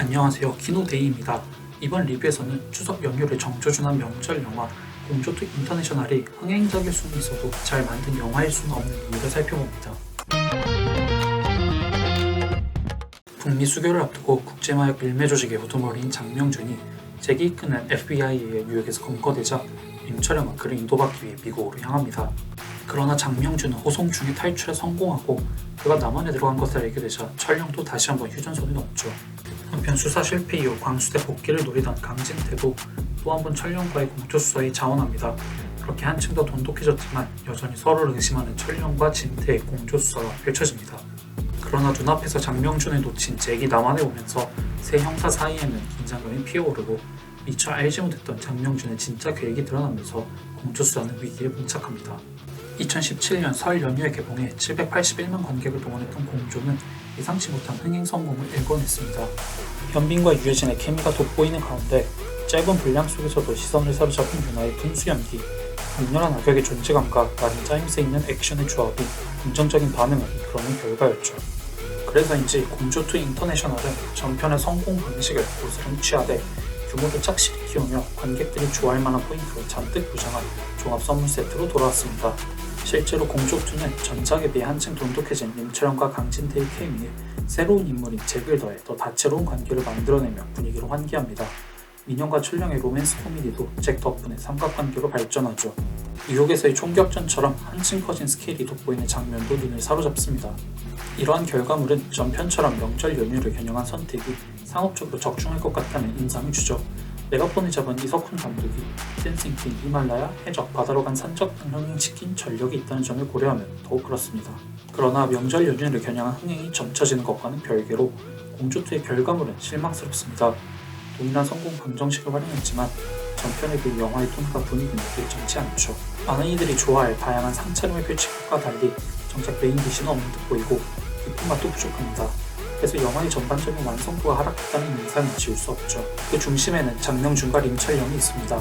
안녕하세요, 키노데이입니다. 이번 리뷰에서는 추석 연휴를 정조준한 명절 영화 공조2 인터내셔널이 흥행작일 수는 있어도 잘 만든 영화일 수는 없는 이유를 살펴봅니다. 북미 수교를 앞두고 국제마약 밀매 조직의 우두머리인 장명준이 재기 이끄는 FBI의 유역에서 검거되자 임철영은 그를 인도받기 위해 미국으로 향합니다. 그러나 장명준은 호송 중에 탈출에 성공하고 그가 남한에 들어간 것을 알게 되자 철령도 다시 한번 휴전선에 넣었죠. 한편 수사 실패 이후 광수대 복귀를 노리던 강진태도 또 한 번 철령과의 공조수사에 자원합니다. 그렇게 한층 더 돈독해졌지만 여전히 서로를 의심하는 철령과 진태의 공조수사가 펼쳐집니다. 그러나 눈앞에서 장명준을 놓친 잭이 남한에 오면서 세 형사 사이에는 긴장감이 피어오르고 미처 알지 못했던 장명준의 진짜 계획이 드러나면서 공조수사는 위기에 봉착합니다. 2017년 설 연휴에 개봉해 781만 관객을 동원했던 공조는 예상치 못한 흥행 성공을 일궈냈습니다. 현빈과 유해진의 케미가 돋보이는 가운데 짧은 분량 속에서도 시선을 사로잡은 윤하의 분수 연기, 강렬한 악역의 존재감과 나름 짜임새 있는 액션의 조합이 긍정적인 반응을 이끌어낸 결과였죠. 그래서인지 공조2 인터내셔널은 전편의 성공 방식을 고스란히 취하되 규모도 착실히 키우며 관객들이 좋아할 만한 포인트로 잔뜩 부장한 종합 선물 세트로 돌아왔습니다. 실제로 공조2는 전작에 비해 한층 돈독해진 임철영과 강진태의 케미에 새로운 인물인 잭을 더해 더 다채로운 관계를 만들어내며 분위기를 환기합니다. 민영과 철령의 로맨스 코미디도 잭 덕분에 삼각관계로 발전하죠. 뉴욕에서의 총격전처럼 한층 커진 스케일이 돋보이는 장면도 눈을 사로잡습니다. 이러한 결과물은 전편처럼 명절 연휴를 겨냥한 선택이 상업적으로 적중할 것 같다는 인상을 주죠. 메가폰을 잡은 이석훈 감독이 댄싱퀸, 히말라야, 해적, 바다로 간 산적 등 흥행시킨 전력이 있다는 점을 고려하면 더욱 그렇습니다. 그러나 명절 연휴를 겨냥한 흥행이 점쳐지는 것과는 별개로 공조2의 결과물은 실망스럽습니다. 동일한 성공 방정식을 활용했지만 전편의 그 영화의 톤과 분위기는 일정치 않죠. 많은 이들이 좋아할 다양한 상차림을 펼칠 것과 달리 정작 메인 디시는 없는 듯 보이고 깊은 맛도 부족합니다. 그래서 영화의 전반적인 완성도가 하락했다는 인상을 지울 수 없죠. 그 중심에는 장명준과 림철령이 있습니다.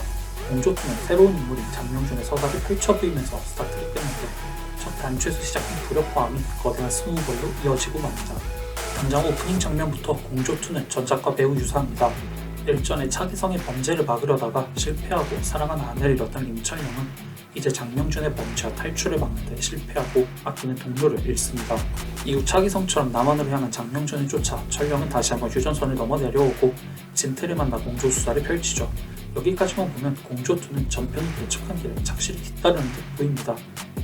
공조2는 새로운 인물인 장명준의 서사를 펼쳐 보이면서 스타트를 끄는데 첫 단추에서 시작된 불협화음이 거대한 스노우볼로 이어지고 맙니다. 당장 오프닝 장면부터 공조2는 전작과 매우 유사합니다. 일전에 차기성의 범죄를 막으려다가 실패하고 사랑하는 아내를 잃었던 임철영은 이제 장명준의 범죄와 탈출을 막는 데 실패하고 아끼는 동료를 잃습니다. 이후 차기성처럼 남한으로 향한 장명준을 쫓아 철령은 다시 한번 휴전선을 넘어 내려오고 진태를 만나 공조수사를 펼치죠. 여기까지만 보면 공조2는 전편을 개척한 길을 착실히 뒤따르는 듯 보입니다.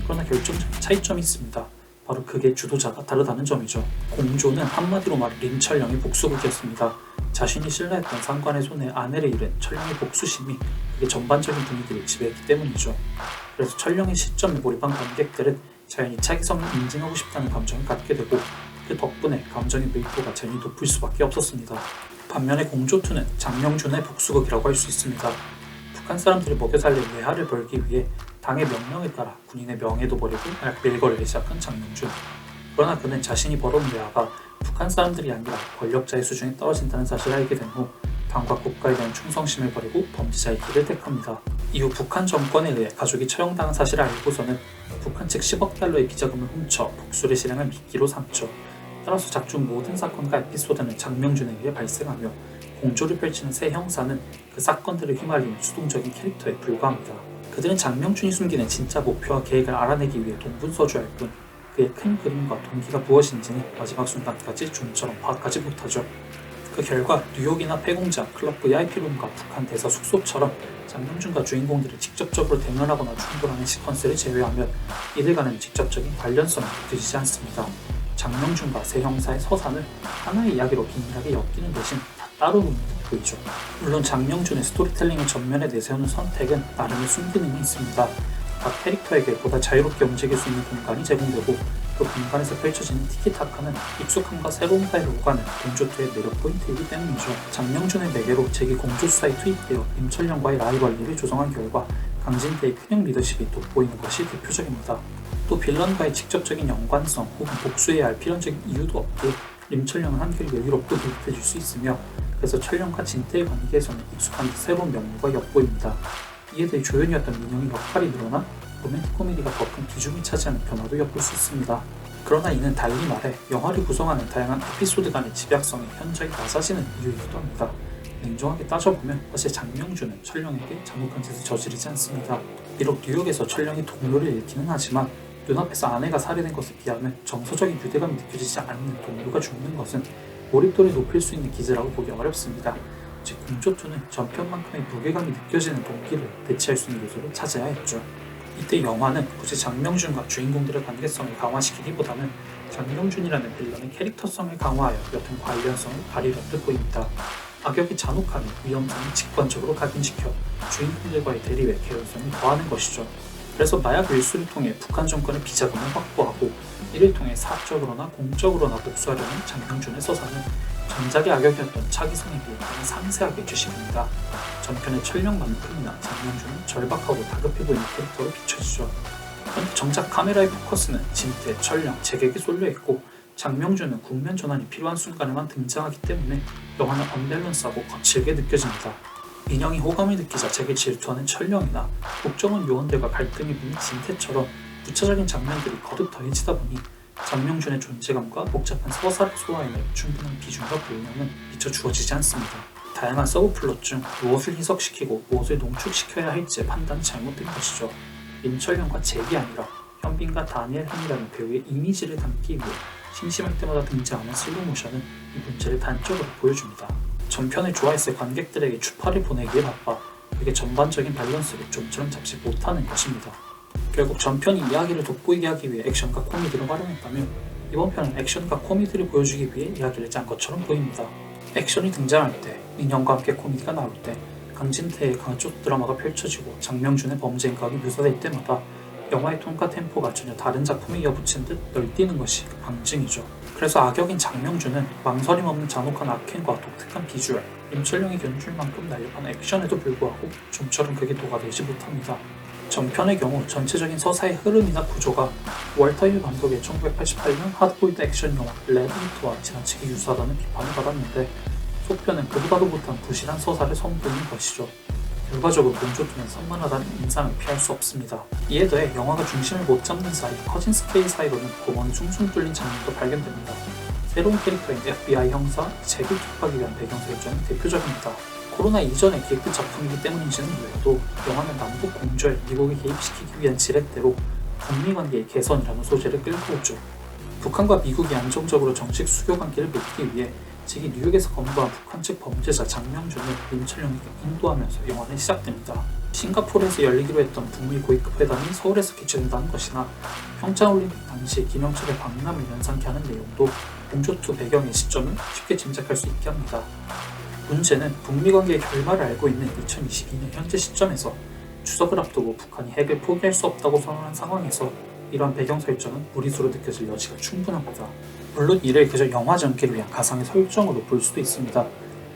그러나 결정적인 차이점이 있습니다. 바로 그게 주도자가 다르다는 점이죠. 공조는 한마디로 말해 림철령의 복수극이었습니다. 자신이 신뢰했던 상관의 손에 아내를 잃은 철령의 복수심이 그게 전반적인 분위기를 지배했기 때문이죠. 그래서 철령의 시점에 몰입한 관객들은 자연히 차기성을 인증하고 싶다는 감정을 갖게 되고 그 덕분에 감정의 밀도가 자연히 높을 수밖에 없었습니다. 반면에 공조2는 장명준의 복수극이라고 할 수 있습니다. 북한 사람들을 먹여 살릴 외화를 벌기 위해 당의 명령에 따라 군인의 명예도 버리고 밀거리를 시작한 장명준. 그러나 그는 자신이 벌어온 외화가 북한 사람들이 아니라 권력자의 수준에 떨어진다는 사실을 알게 된 후 당과 국가에 대한 충성심을 버리고 범죄자의 길을 택합니다. 이후 북한 정권에 의해 가족이 처형당한 사실을 알고서는 북한 측 10억 달러의 비자금을 훔쳐 복수를 실행할 미끼로 삼죠. 따라서 작중 모든 사건과 에피소드는 장명준에 의해 발생하며 공조를 펼치는 세 형사는 그 사건들을 휘말리는 수동적인 캐릭터에 불과합니다. 그들은 장명준이 숨기는 진짜 목표와 계획을 알아내기 위해 동분서주할 뿐 그의 큰 그림과 동기가 무엇인지는 마지막 순간까지 좀처럼 파악하지 못하죠. 그 결과 뉴욕이나 폐공장, 클럽 VIP룸과 북한 대사 숙소처럼 장명준과 주인공들이 직접적으로 대면하거나 충돌하는 시퀀스를 제외하면 이들과는 직접적인 관련성이 느껴지지 않습니다. 장명준과 세 형사의 서사는 하나의 이야기로 긴밀하게 엮이는 대신 다 따로 노는 듯 보이죠. 물론 장명준의 스토리텔링을 전면에 내세우는 선택은 나름의 순기능이 있습니다. 각 캐릭터에게 보다 자유롭게 움직일 수 있는 공간이 제공되고 그 공간에서 펼쳐지는 티키타카는 익숙함과 새로움과의 오가는 공조2의 매력 포인트이기 때문이죠. 장명준의 매개로 잭이 공조수사에 투입되어 임철령과의 라이벌리를 조성한 결과 강진태의 큰형 리더십이 돋보이는 것이 대표적입니다. 또 빌런과의 직접적인 연관성 혹은 복수해야 할 필연적인 이유도 없기에 임철령은 한결 여유롭고 느긋해질 수 있으며 그래서 철령과 진태의 관계에서는 익숙한 새로운 면모가 엿보입니다. 이에 대해 조연이었던 민영의 역할이 늘어나 로맨틱 코미디가 더 큰 비중을 차지하는 변화도 엿볼 수 있습니다. 그러나 이는 달리 말해 영화를 구성하는 다양한 에피소드 간의 집약성이 현저히 낮아지는 이유이기도 합니다. 냉정하게 따져보면 사실 장명준은 철령에게 잔혹한 짓을 저지르지 않습니다. 비록 뉴욕에서 철령이 동료를 잃기는 하지만 눈앞에서 아내가 살해된 것에 비하면 정서적인 유대감이 느껴지지 않는 동료가 죽는 것은 몰입도를 높일 수 있는 기제라고 보기 어렵습니다. 즉 공조2는 전편만큼의 무게감이 느껴지는 동기를 대체할 수 있는 요소를 찾아야 했죠. 이때 영화는 굳이 장명준과 주인공들의 관계성을 강화시키기보다는 장명준이라는 빌런의 캐릭터성을 강화하여 여튼 관련성을 가리려듯 보입니다. 악역의 잔혹함이 위험성을 직관적으로 각인시켜 주인공들과의 대립에 개연성을 더하는 것이죠. 그래서 마약 밀수를 통해 북한 정권의 비자금을 확보하고 이를 통해 사적으로나 공적으로나 복수하려는 장명준의 서사는 전작의 악역이었던 차기성에 비해 상세하게 주식합니다. 전편의 철령만큼이나 장명준은 절박하고 다급해 보이는 캐릭터로 비춰지죠. 그런데 정작 카메라의 포커스는 진태, 철령, 재객에 쏠려있고 장명준은 국면 전환이 필요한 순간에만 등장하기 때문에 영화는 언밸런스하고 거칠게 느껴집니다. 민영이 호감을 느끼자 재객 질투하는 철령이나 국정원 요원들과 갈등이 붙는 진태처럼 부차적인 장면들이 거듭 더해지다 보니 장명준의 존재감과 복잡한 서사를 소화해낼 충분한 비중과 분량은 미처 주어지지 않습니다. 다양한 서브플롯 중 무엇을 희석시키고 무엇을 농축시켜야 할지의 판단이 잘못된 것이죠. 민철령과 잭이 아니라 현빈과 다니엘 햄이라는 배우의 이미지를 담기 위해 심심할 때마다 등장하는 슬로모션은 이 문제를 단적으로 보여줍니다. 전편을 좋아했을 관객들에게 추파를 보내기에 바빠 그게 전반적인 밸런스를 좀처럼 잡지 못하는 것입니다. 결국 전편이 이야기를 돋보이게 하기 위해 액션과 코미디를 활용했다면 이번 편은 액션과 코미디를 보여주기 위해 이야기를 짠 것처럼 보입니다. 액션이 등장할 때, 민영과 함께 코미디가 나올 때, 강진태의 강조 드라마가 펼쳐지고 장명준의 범죄 행각이 묘사될 때마다 영화의 톤과 템포가 전혀 다른 작품에 이어붙인 듯 널뛰는 것이 그 방증이죠. 그래서 악역인 장명준은 망설임 없는 잔혹한 악행과 독특한 비주얼, 임철령이 견줄 만큼 날렵한 액션에도 불구하고 좀처럼 그게 녹아들지 못합니다. 전편의 경우 전체적인 서사의 흐름이나 구조가 월터 힐 감독의 1988년 하드보일드 액션 영화 레드히트와 지나치게 유사하다는 비판을 받았는데 속편은 그보다도 못한 부실한 서사를 선보이는 것이죠. 결과적으로 공조2는 산만하다는 인상을 피할 수 없습니다. 이에 더해 영화가 중심을 못 잡는 사이 커진 스케일 사이로는 고원이 숭숭 뚫린 장면도 발견됩니다. 새로운 캐릭터인 FBI 형사 잭을 투입하기 위한 배경 설정은 대표적입니다. 코로나 이전에 기획된 작품이기 때문인지는 몰라도 영화는 남북 공조에 미국을 개입시키기 위한 지렛대로 북미관계의 개선이라는 소재를 끌고 오죠. 북한과 미국이 안정적으로 정식 수교 관계를 맺기 위해 잭이 뉴욕에서 검거한 북한 측 범죄자 장명준을 민철령에게 인도하면서 영화는 시작됩니다. 싱가포르에서 열리기로 했던 북미 고위급 회담이 서울에서 개최된다는 것이나 평창올림픽 당시 김영철의 방남을 연상케 하는 내용도 공조2 배경의 시점을 쉽게 짐작할 수 있게 합니다. 문제는 북미 관계의 결말을 알고 있는 2022년 현재 시점에서 추석을 앞두고 북한이 핵을 포기할 수 없다고 선언한 상황에서 이러한 배경 설정은 무리수로 느껴질 여지가 충분합니다. 물론 이를 그저 영화 전개를 위한 가상의 설정으로 볼 수도 있습니다.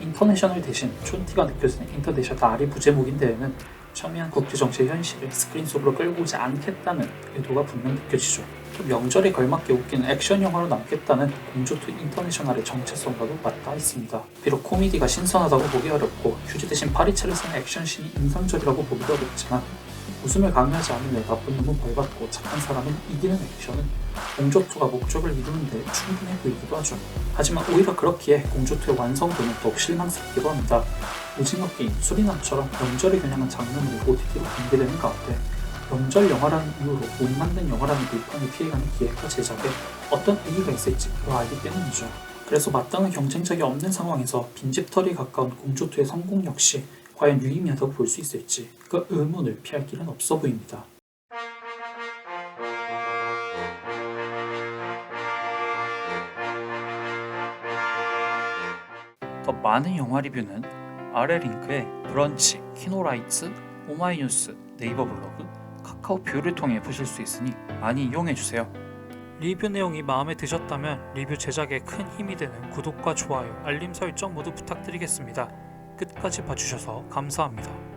인터내셔널 대신 촌티가 느껴지는 인터내셔널 아리 부제목인 데에는 첨예한 국제정치의 현실을 스크린 속으로 끌고 오지 않겠다는 의도가 분명 느껴지죠. 또 명절에 걸맞게 웃기는 액션 영화로 남겠다는 공조2 인터내셔널의 정체성과도 맞닿아 있습니다. 비록 코미디가 신선하다고 보기 어렵고 휴지 대신 파리채를 쓴 액션씬이 인상적이라고 보기도 어렵지만 웃음을 강요하지 않으며 나쁜 놈은 벌받고 착한 사람은 이기는 액션은 공조2가 목적을 이루는 데 충분해 보이기도 하죠. 하지만 오히려 그렇기에 공조2의 완성도는 더욱 실망스럽기도 합니다. 오징어 게임, 수리남처럼 명절을 겨냥한 장면으로 OTT로 공개되는 가운데 명절 영화라는 이유로 못 만든 영화라는 비판을 피해가는 기획과 제작에 어떤 의의가 있을지 그거 알기 때문이죠. 그래서 마땅한 경쟁작이 없는 상황에서 빈집털이에 가까운 공조2의 성공 역시 과연 유의미하다고 볼 수 있을지 그 의문을 피할 길은 없어 보입니다. 더 많은 영화 리뷰는 아래 링크에 브런치, 키노라이츠, 오마이뉴스, 네이버 블로그, 카카오 뷰를 통해 보실 수 있으니 많이 이용해주세요. 리뷰 내용이 마음에 드셨다면 리뷰 제작에 큰 힘이 되는 구독과 좋아요, 알림 설정 모두 부탁드리겠습니다. 끝까지 봐주셔서 감사합니다.